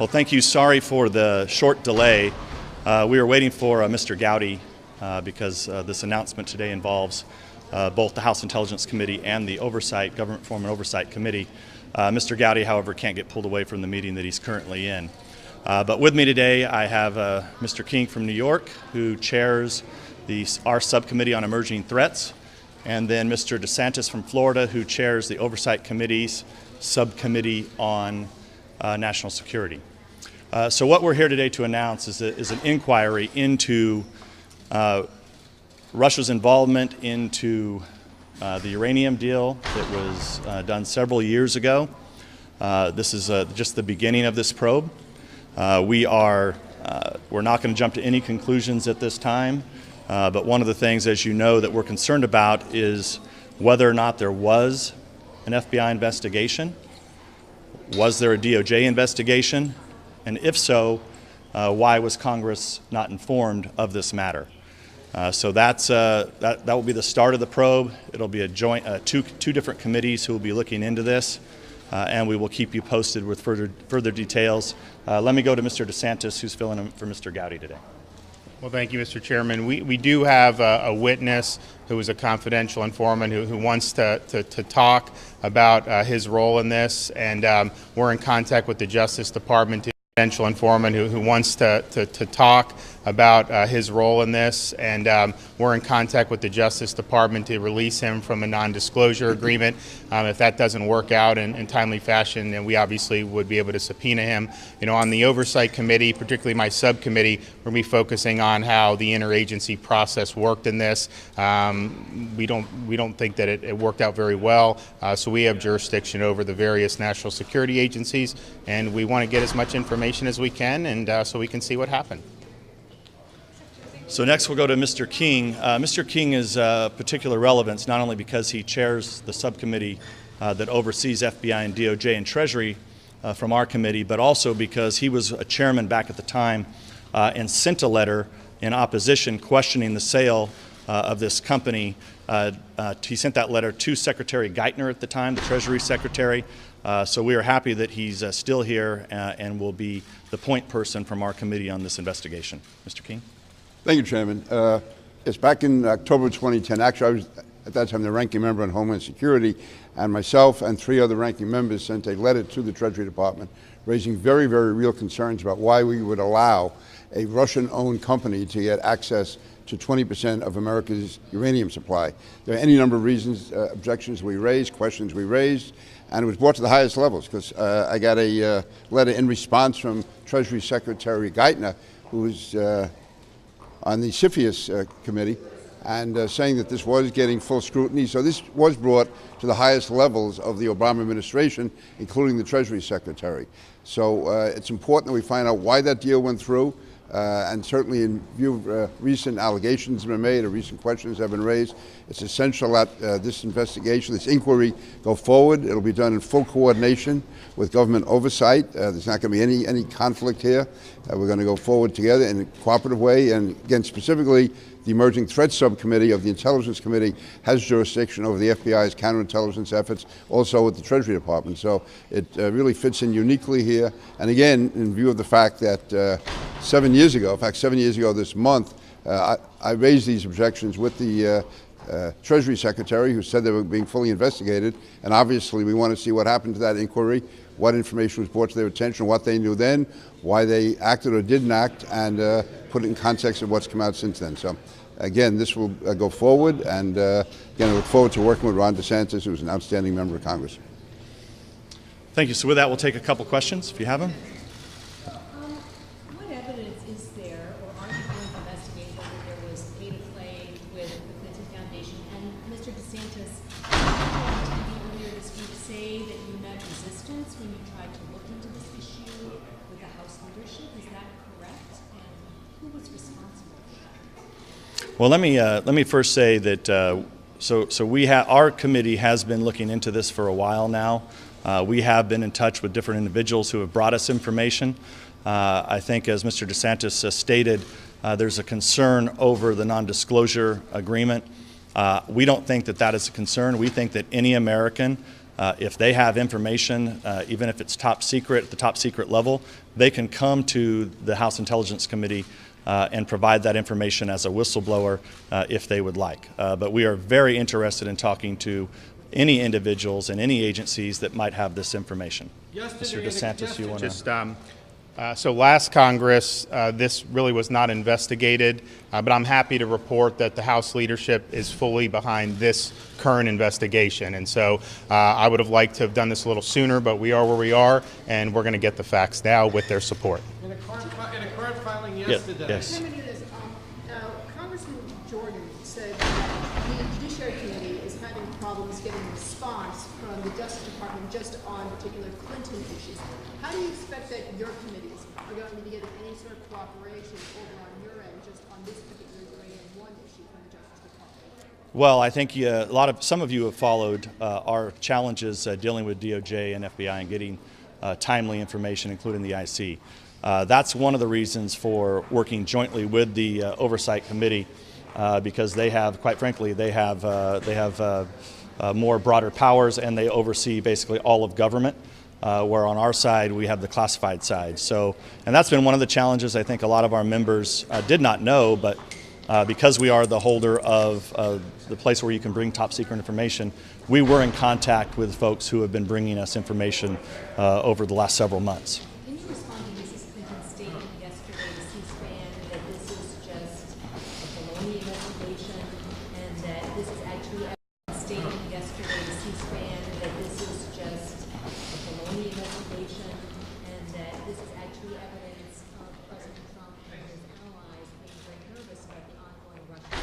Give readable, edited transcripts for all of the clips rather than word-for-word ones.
Well, thank you. Sorry for the short delay. We were waiting for Mr. Gowdy because this announcement today involves both the House Intelligence Committee and the Government Reform and Oversight Committee. Mr. Gowdy, however, can't get pulled away from the meeting that he's currently in. But with me today, I have Mr. King from New York, who chairs our subcommittee on emerging threats, and then Mr. DeSantis from Florida, who chairs the Oversight Committee's subcommittee on national security. So what we're here today to announce is an inquiry into Russia's involvement into the uranium deal that was done several years ago. This is just the beginning of this probe. We're not going to jump to any conclusions at this time, but one of the things, as you know, that we're concerned about is whether or not there was an FBI investigation. Was there a DOJ investigation? And if so, why was Congress not informed of this matter? So that will be the start of the probe. It'll be a joint, two different committees who will be looking into this, and we will keep you posted with further details. Let me go to Mr. DeSantis, who's filling in for Mr. Gowdy today. Well, thank you, Mr. Chairman. We do have a witness who is a confidential informant who wants to talk about his role in this, and we're in contact with the Justice Department. Confidential informant who wants to talk about his role in this, and we're in contact with the Justice Department to release him from a non-disclosure agreement. If that doesn't work out in timely fashion, then we obviously would be able to subpoena him. You know, on the Oversight Committee, particularly my subcommittee, we're going to be focusing on how the interagency process worked in this. We don't think that it worked out very well, so we have jurisdiction over the various national security agencies, and we want to get as much information as we can, and so we can see what happened. So next we'll go to Mr. King. Mr. King is particular relevance not only because he chairs the subcommittee that oversees FBI and DOJ and Treasury from our committee, but also because he was a chairman back at the time and sent a letter in opposition questioning the sale of this company. He sent that letter to Secretary Geithner at the time, the Treasury Secretary. So we are happy that he's still here and will be the point person from our committee on this investigation. Mr. King. Thank you, Chairman. It's back in October 2010. Actually, I was at that time the ranking member on Homeland Security, and myself and 3 other ranking members sent a letter to the Treasury Department raising very, very real concerns about why we would allow a Russian-owned company to get access to 20% of America's uranium supply. There are any number of reasons, objections we raised, questions we raised, and it was brought to the highest levels because I got a letter in response from Treasury Secretary Geithner, who is on the CFIUS committee, and saying that this was getting full scrutiny. So this was brought to the highest levels of the Obama administration, including the Treasury Secretary. So it's important that we find out why that deal went through. And certainly in view of recent allegations have been made or recent questions have been raised, it's essential that this investigation, this inquiry go forward. It'll be done in full coordination with government oversight. There's not going to be any conflict here. We're going to go forward together in a cooperative way. And again, specifically, the Emerging Threats Subcommittee of the Intelligence Committee has jurisdiction over the FBI's counterintelligence efforts, also with the Treasury Department. So it really fits in uniquely here. And again, in view of the fact that 7 years ago, in fact 7 years ago this month, I raised these objections with the Treasury Secretary, who said they were being fully investigated. And obviously we want to see what happened to that inquiry, what information was brought to their attention, what they knew then, why they acted or didn't act, and put it in context of what's come out since then. So again, this will go forward, and again, I look forward to working with Ron DeSantis, who's an outstanding member of Congress. Thank you. So with that, we'll take a couple questions, if you have them. What evidence is there, or are you going to investigate whether there was pay to play with the Clinton Foundation? And Mr. DeSantis, you on TV earlier this week say that you met resistance when you tried to look into this issue with the House leadership. Is that correct? And who was responsible for that? Well, let me first say that our committee has been looking into this for a while now. We have been in touch with different individuals who have brought us information. I think, as Mr. DeSantis stated, there's a concern over the non-disclosure agreement. We don't think that that is a concern. We think that any American If they have information, even if it's top secret, at the top secret level, they can come to the House Intelligence Committee and provide that information as a whistleblower if they would like. But we are very interested in talking to any individuals and any agencies that might have this information. Mr. DeSantis, you want to? So last Congress, this really was not investigated, but I'm happy to report that the House leadership is fully behind this current investigation. And so I would have liked to have done this a little sooner, but we are where we are, and we're going to get the facts now with their support. In a court filing yesterday, Yes. Devin Nunes, Congressman Jordan said that the Judiciary Committee is having problems getting a response from the Justice Department just on particular Clinton issues. How do you expect that your committees are going to be getting any sort of cooperation over on your end just on this particular uranium one issue from the Justice Department? Well, I think some of you have followed our challenges dealing with DOJ and FBI and getting timely information, including the IC. That's one of the reasons for working jointly with the Oversight Committee, because they have, quite frankly, they have more broader powers, and they oversee basically all of government. Where on our side we have the classified side. So, and that's been one of the challenges I think a lot of our members did not know, but because we are the holder of the place where you can bring top secret information, we were in contact with folks who have been bringing us information over the last several months. Can you respond to Mrs. Clinton's statement yesterday to C-SPAN that this is just a baloney investigation and that this is actually a statement yesterday to C-SPAN that this is just a baloney investigation and that this is actually evidence of President Trump and his allies being very nervous about the ongoing Russia?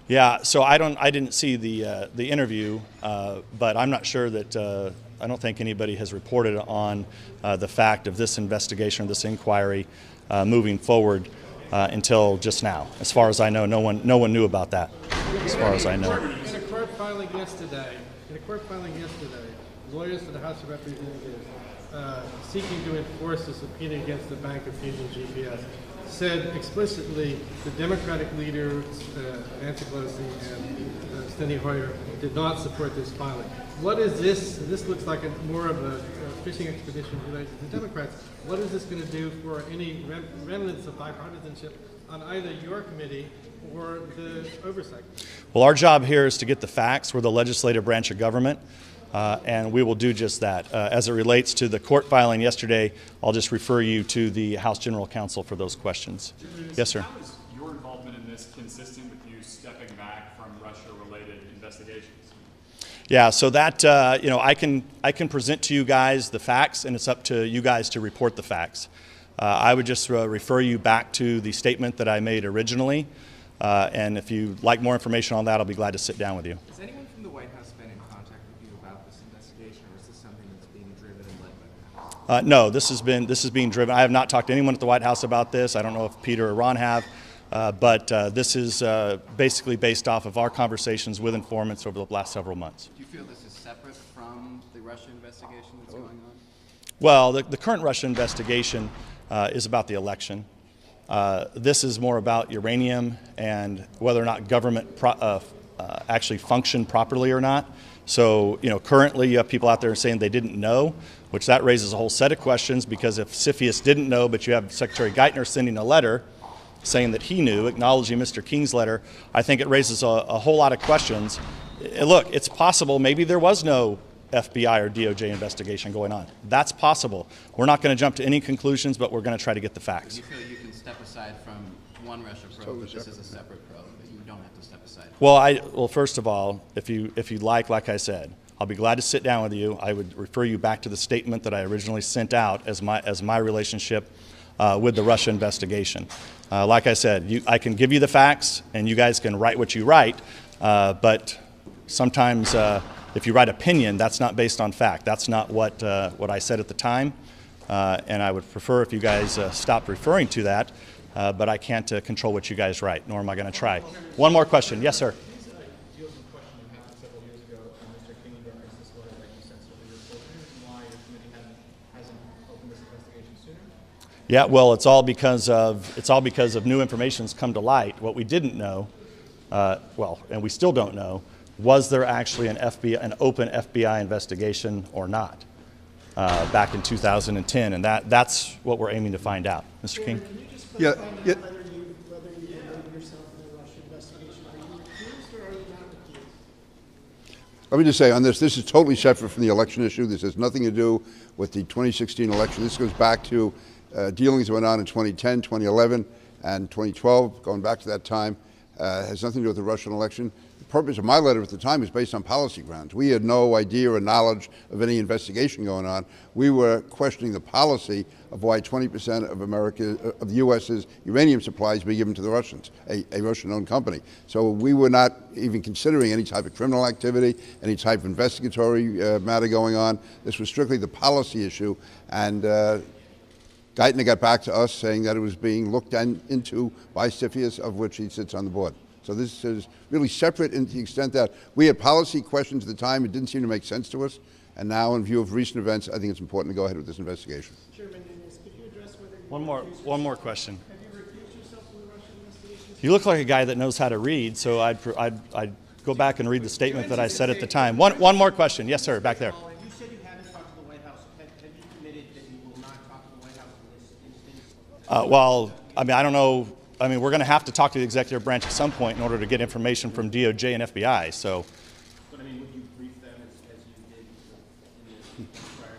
Yeah, so I didn't see the interview, but I'm not sure that I don't think anybody has reported on the fact of this investigation or this inquiry moving forward until just now. As far as I know, no one knew about that. As far as I know. in a court filing yesterday, lawyers for the House of Representatives seeking to enforce the subpoena against the Bank of Fusion GPS said explicitly the Democratic leaders, Nancy Pelosi and Steny Hoyer, did not support this filing. What is this? This looks like more of a fishing expedition related to the Democrats. What is this going to do for any remnants of bipartisanship on either your committee or the oversight? Well, our job here is to get the facts. We're the legislative branch of government. And we will do just that. As it relates to the court filing yesterday, I'll just refer you to the House General Counsel for those questions. Yes, sir. How is your involvement in this consistent with you stepping back from Russia-related investigations? Yeah, so that I can present to you guys the facts, and it's up to you guys to report the facts. I would just refer you back to the statement that I made originally, and if you'd like more information on that, I'll be glad to sit down with you. Has anyone from the White House been in contact with you about this investigation, or is this something that's being driven and led by the House? No, this is being driven. I have not talked to anyone at the White House about this. I don't know if Peter or Ron have, but this is basically based off of our conversations with informants over the last several months. Do you feel this is separate from the Russia investigation that's going on? Well, the current Russia investigation is about the election. This is more about uranium and whether or not government actually functioned properly or not. So, currently you have people out there saying they didn't know, which that raises a whole set of questions, because if CFIUS didn't know, but you have Secretary Geithner sending a letter saying that he knew, acknowledging Mr. King's letter, I think it raises a whole lot of questions. Look, it's possible maybe there was no FBI or DOJ investigation going on. That's possible. We're not going to jump to any conclusions, but we're going to try to get the facts. Do you feel you can step aside from one Russia probe, but this is a separate probe, that you don't have to step aside? Well, first of all, if you'd like I said, I'll be glad to sit down with you. I would refer you back to the statement that I originally sent out as my relationship with the Russia investigation. Like I said, I can give you the facts, and you guys can write what you write, but sometimes if you write opinion, that's not based on fact. That's not what I said at the time, and I would prefer if you guys stopped referring to that, but I can't control what you guys write, nor am I going to try. One more question. Yes, sir. Yeah, well, it's all because of new information that's come to light. What we didn't know, and we still don't know, was there actually an open FBI investigation or not back in 2010, and that's what we're aiming to find out. Mr. King? Can you just Yeah, clarify yeah. whether you involved yourself in the Russia investigation? Are you accused or are you not accused? Let me just say on this is totally separate from the election issue. This has nothing to do with the 2016 election. This goes back to dealings that went on in 2010, 2011, and 2012, going back to that time. Has nothing to do with the Russian election. The purpose of my letter at the time was based on policy grounds. We had no idea or knowledge of any investigation going on. We were questioning the policy of why 20% of the U.S.'s uranium supplies be given to the Russians, a Russian-owned company. So we were not even considering any type of criminal activity, any type of investigatory matter going on. This was strictly the policy issue, and Geithner got back to us saying that it was being looked into by CFIUS, of which he sits on the board. So this is really separate in the extent that we had policy questions at the time. It didn't seem to make sense to us. And now, in view of recent events, I think it's important to go ahead with this investigation. Chairman Nunes, could you address whether you One more question. have you recused yourself from the Russian investigation? You look like a guy that knows how to read, so I'd go back and read the statement that I said at the time. One more question. Yes, sir, back there. You said you haven't talked to the White House. Have you committed that you will not talk to the White House in this instance? Well, I mean, I don't know. I mean, we're going to have to talk to the executive branch at some point in order to get information from DOJ and FBI. So, But I mean, would you brief them as you did in this prior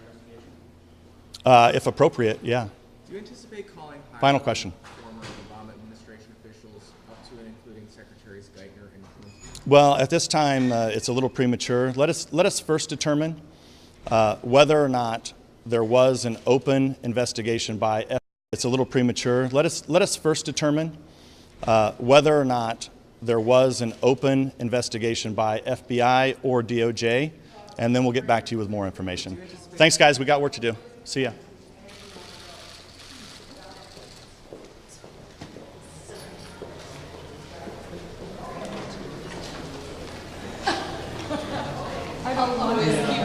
investigation? if appropriate, yeah. Do you anticipate calling Final question. former Obama administration officials up to and including Secretaries Geithner and Clinton? Well, at this time, it's a little premature. Let us first determine whether or not there was an open investigation by FBI. It's a little premature. Let us first determine whether or not there was an open investigation by FBI or DOJ, and then we'll get back to you with more information. Thanks, guys. We got work to do. See ya. I don't know.